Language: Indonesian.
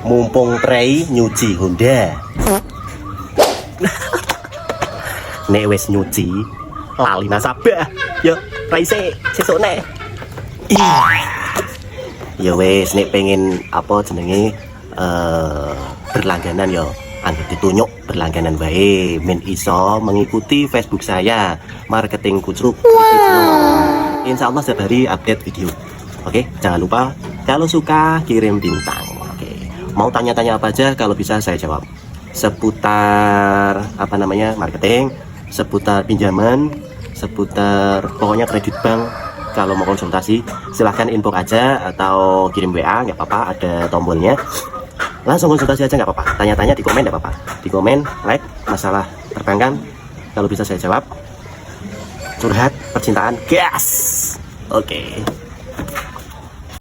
mumpung prei nyuci Honda. Nek wis nyuci lali nasabah yo raise sesone. Ya wis nek pengen apa jenenge berlangganan yo anu ditunjuk berlangganan bae men iso mengikuti Facebook saya marketing kucruk. Insya Allah setiap hari update video. Oke, jangan lupa kalau suka kirim bintang. Oke, mau tanya-tanya apa aja kalau bisa saya jawab seputar apa namanya marketing, seputar pinjaman, seputar pokoknya kredit bank. Kalau mau konsultasi silahkan inbox aja atau kirim WA, nggak apa-apa, ada tombolnya. Langsung konsultasi aja nggak apa-apa, tanya-tanya di komen nggak apa-apa, di komen like masalah perbankan kalau bisa saya jawab, curhat percintaan gas. Oke.